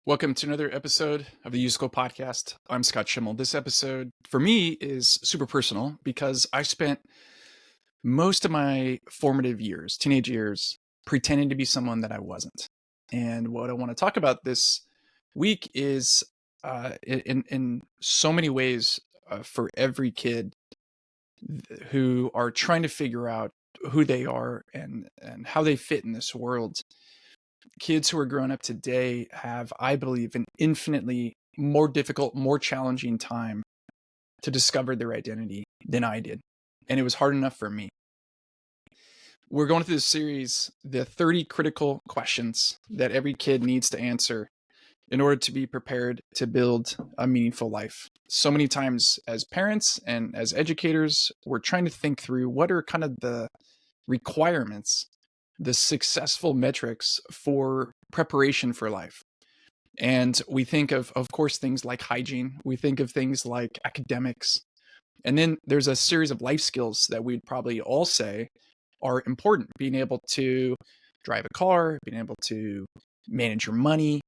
Welcome to another episode of the YouSchool podcast. I'm Scott Schimmel. This episode for me is super personal because I spent most of my formative years, teenage years, pretending to be someone that I wasn't. And what I want to talk about this week is in so many ways for every kid who are trying to figure out who they are and how they fit in this world. Kids who are growing up today have, I believe, an infinitely more difficult, more challenging time to discover their identity than I did. And it was hard enough for me. We're going through this series, the 30 critical questions that every kid needs to answer in order to be prepared to build a meaningful life. So many times as parents and as educators, we're trying to think through what are kind of the requirements, the successful metrics for preparation for life. And we think of course, things like hygiene. We think of things like academics. And then there's a series of life skills that we'd probably all say are important. Being able to drive a car, being able to manage your money,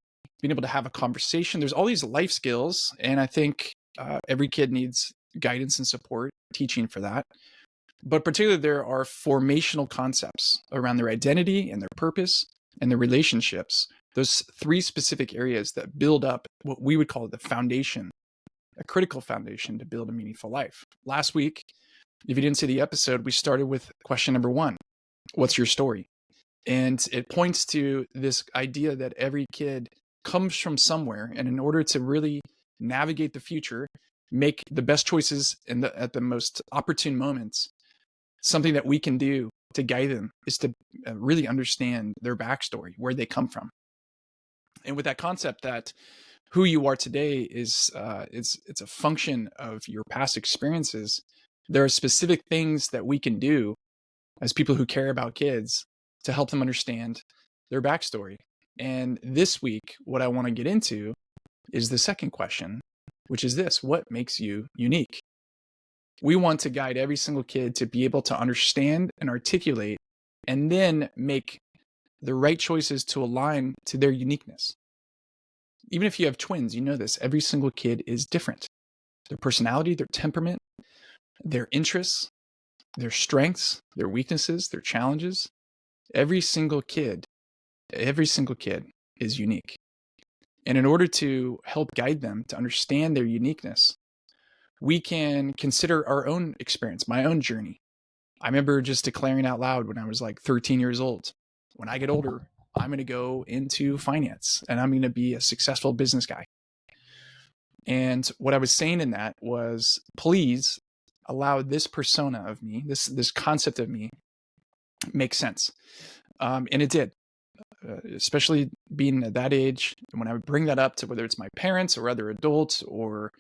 being able to have a conversation. There's all these life skills. And I think every kid needs guidance and support, teaching for that. But particularly, there are formational concepts around their identity and their purpose and their relationships. Those three specific areas that build up what we would call the foundation, a critical foundation to build a meaningful life. Last week, if you didn't see the episode, we started with question number 1. What's your story? And it points to this idea that every kid comes from somewhere. And in order to really navigate the future, make the best choices at the most opportune moments, something that we can do to guide them is to really understand their backstory, where they come from. And with that concept that who you are today is it's a function of your past experiences, there are specific things that we can do as people who care about kids to help them understand their backstory. And this week, what I want to get into is the second question, which is this: what makes you unique? We want to guide every single kid to be able to understand and articulate and then make the right choices to align to their uniqueness. Even if you have twins, you know this. Every single kid is different. Their personality, their temperament, their interests, their strengths, their weaknesses, their challenges. Every single kid is unique. And in order to help guide them to understand their uniqueness, we can consider our own experience, my own journey. I remember just declaring out loud when I was like 13 years old, when I get older, I'm going to go into finance and I'm going to be a successful business guy. And what I was saying in that was, please allow this persona of me, this concept of me, make sense. And it did, especially being at that age. When I would bring that up to whether it's my parents or other adults or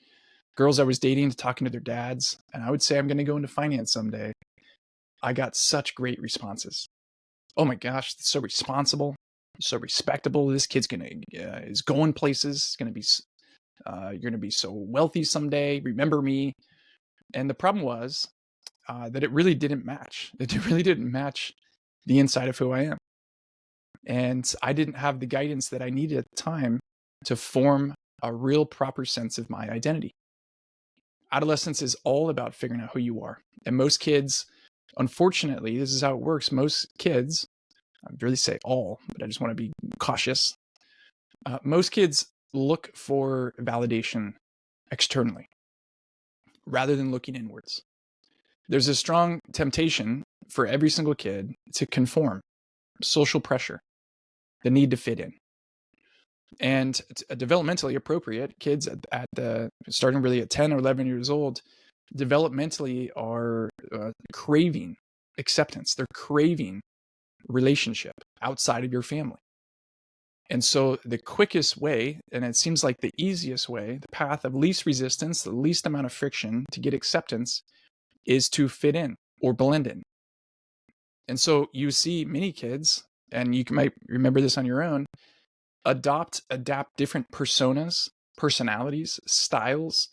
girls I was dating, talking to their dads, and I would say I'm going to go into finance someday, I got such great responses. Oh my gosh, it's so responsible, so respectable. This kid's is going places. It's going to be you're going to be so wealthy someday. Remember me. And the problem was that it really didn't match. It really didn't match the inside of who I am. And I didn't have the guidance that I needed at the time to form a real proper sense of my identity. Adolescence is all about figuring out who you are. And most kids, unfortunately, this is how it works. Most kids, I really say all, but I just want to be cautious. Most kids look for validation externally rather than looking inwards. There's a strong temptation for every single kid to conform, social pressure, the need to fit in. And developmentally appropriate kids at the starting really at 10 or 11 years old, developmentally are craving acceptance. They're craving relationship outside of your family. And so the quickest way, and it seems like the easiest way, the path of least resistance, the least amount of friction to get acceptance, is to fit in or blend in. And so you see many kids, and you might remember this on your own, adapt different personas, personalities, styles,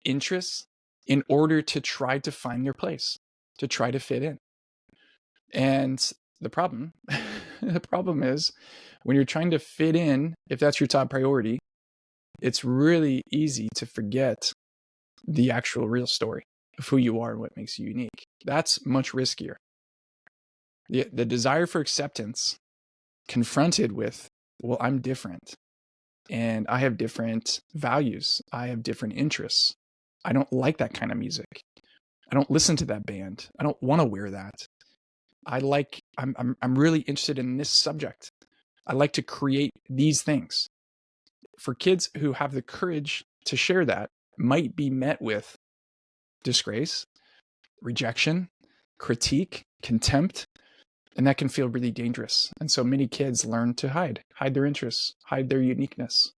interests in order to try to find their place, to try to fit in. And the problem The problem is when you're trying to fit in, if that's your top priority, it's really easy to forget the actual real story of who you are and what makes you unique. That's much riskier. The desire for acceptance confronted with, well, I'm different and I have different values. I have different interests. I don't like that kind of music. I don't listen to that band. I don't want to wear that. I'm really interested in this subject. I like to create these things. For kids who have the courage to share that, might be met with disgrace, rejection, critique, contempt, and that can feel really dangerous. And so many kids learn to hide their interests, hide their uniqueness,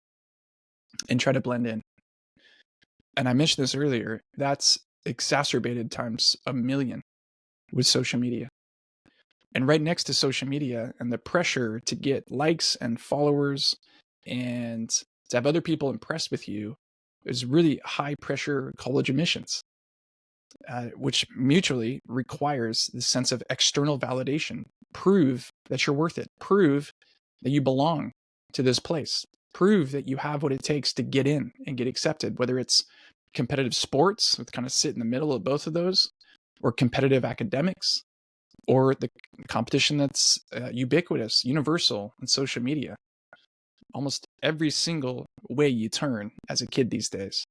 and try to blend in. And I mentioned this earlier, that's exacerbated times a million with social media. And right next to social media and the pressure to get likes and followers and to have other people impressed with you is really high pressure college admissions, which mutually requires the sense of external validation. Prove that you're worth it. Prove that you belong to this place. Prove that you have what it takes to get in and get accepted, whether it's competitive sports, which kind of sit in the middle of both of those, or competitive academics, or the competition that's ubiquitous, universal in social media. Almost every single way you turn as a kid these days,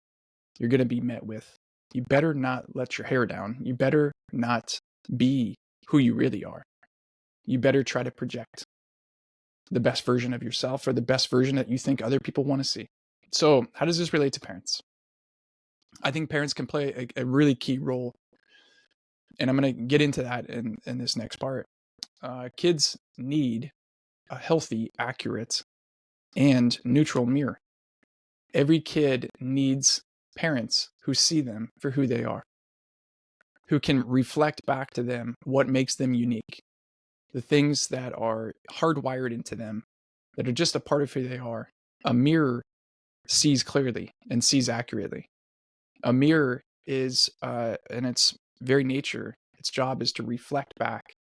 you're going to be met with, you better not let your hair down. You better not be who you really are. You better try to project the best version of yourself or the best version that you think other people want to see. So how does this relate to parents? I think parents can play a really key role. And I'm going to get into that in this next part. Kids need a healthy, accurate, and neutral mirror. Every kid needs parents who see them for who they are, who can reflect back to them what makes them unique, the things that are hardwired into them, that are just a part of who they are. A mirror sees clearly and sees accurately. A mirror is, in its very nature, its job is to reflect back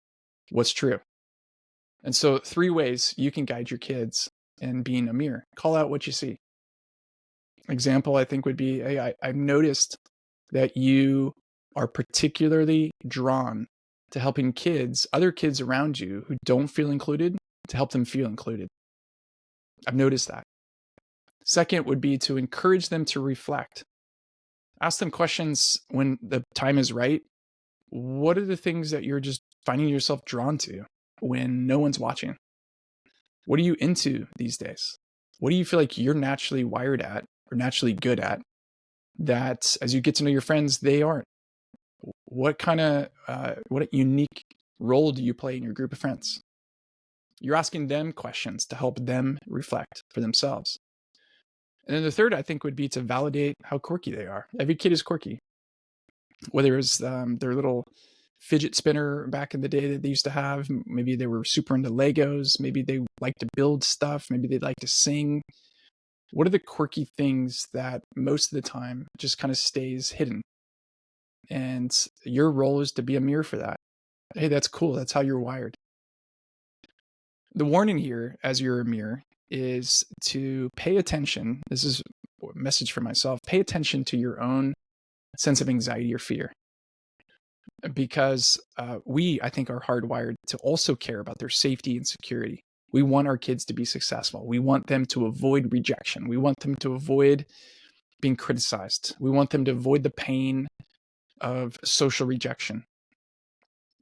what's true. And so 3 ways you can guide your kids in being a mirror. Call out what you see. Example, I think, would be, hey, I've noticed that you are particularly drawn to helping kids, other kids around you who don't feel included, to help them feel included. I've noticed that. Second would be to encourage them to reflect. Ask them questions when the time is right. What are the things that you're just finding yourself drawn to when no one's watching? What are you into these days? What do you feel like you're naturally wired at or naturally good at that as you get to know your friends, they aren't? What unique role do you play in your group of friends? You're asking them questions to help them reflect for themselves. And then the third, I think, would be to validate how quirky they are. Every kid is quirky. Whether it's their little fidget spinner back in the day that they used to have, maybe they were super into Legos, maybe they like to build stuff, maybe they like to sing. What are the quirky things that most of the time just kind of stays hidden? And your role is to be a mirror for that. Hey, that's cool. That's how you're wired. The warning here, as you're a mirror, is to pay attention. This is a message for myself. Pay attention to your own sense of anxiety or fear. Because we, I think, are hardwired to also care about their safety and security. We want our kids to be successful. We want them to avoid rejection. We want them to avoid being criticized. We want them to avoid the pain of social rejection.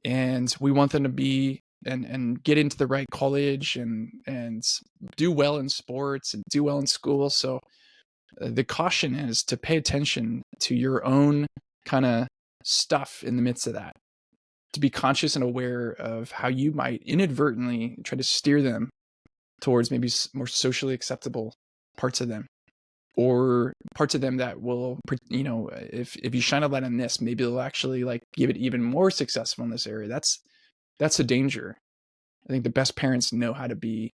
And we want them to be and get into the right college and do well in sports and do well in school. So the caution is to pay attention to your own kind of stuff in the midst of that, to be conscious and aware of how you might inadvertently try to steer them towards maybe more socially acceptable parts of them, or parts of them that will, if you shine a light on this, maybe they'll actually like give it even more successful in this area. That's a danger. I think the best parents know how to be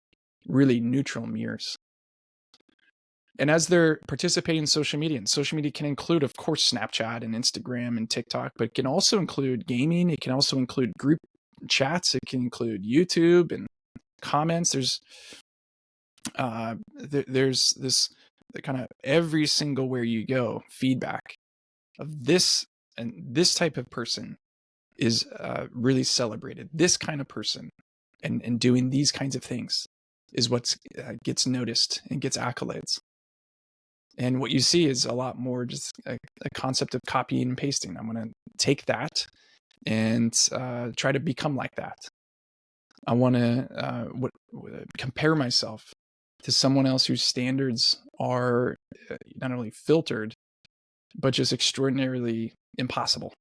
really neutral mirrors. And as they're participating in social media, and social media can include, of course, Snapchat and Instagram and TikTok, but it can also include gaming. It can also include group chats. It can include YouTube and comments. There's this kind of every single where you go feedback of this, and this type of person is really celebrated. This kind of person and doing these kinds of things is what gets noticed and gets accolades. And what you see is a lot more just a concept of copying and pasting. I'm going to take that and try to become like that. I want to compare myself to someone else whose standards are not only filtered, but just extraordinarily impossible.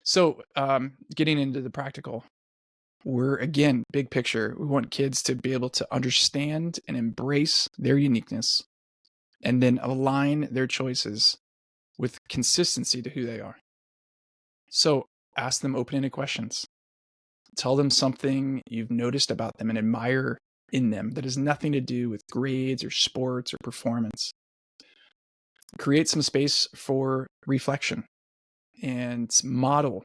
So getting into the practical, we're, again, big picture. We want kids to be able to understand and embrace their uniqueness and then align their choices with consistency to who they are. So ask them open-ended questions. Tell them something you've noticed about them and admire in them that has nothing to do with grades or sports or performance. Create some space for reflection and model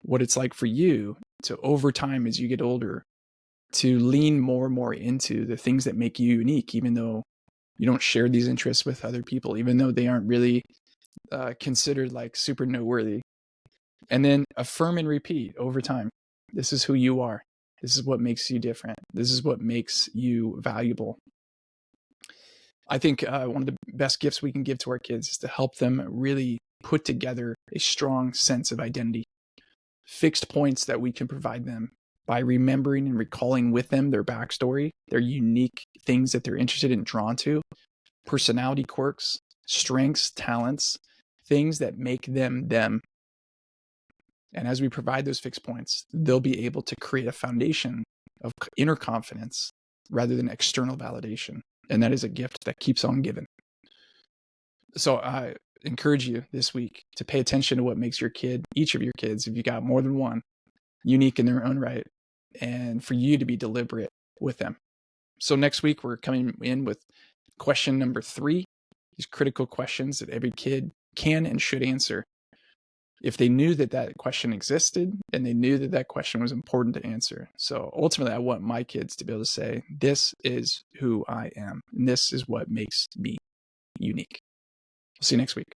what it's like for you to, over time, as you get older, to lean more and more into the things that make you unique, even though you don't share these interests with other people, even though they aren't really considered like super noteworthy. And then affirm and repeat over time. This is who you are. This is what makes you different. This is what makes you valuable. I think one of the best gifts we can give to our kids is to help them really put together a strong sense of identity. Fixed points that we can provide them by remembering and recalling with them their backstory, their unique things that they're interested in, drawn to, personality quirks, strengths, talents, things that make them them. And as we provide those fixed points, they'll be able to create a foundation of inner confidence rather than external validation. And that is a gift that keeps on giving. So I encourage you this week to pay attention to what makes your kid, each of your kids, if you got more than one, unique in their own right, and for you to be deliberate with them. So next week, we're coming in with question number 3, these critical questions that every kid can and should answer if they knew that that question existed and they knew that that question was important to answer. So ultimately, I want my kids to be able to say, this is who I am, and this is what makes me unique. We'll see you next week.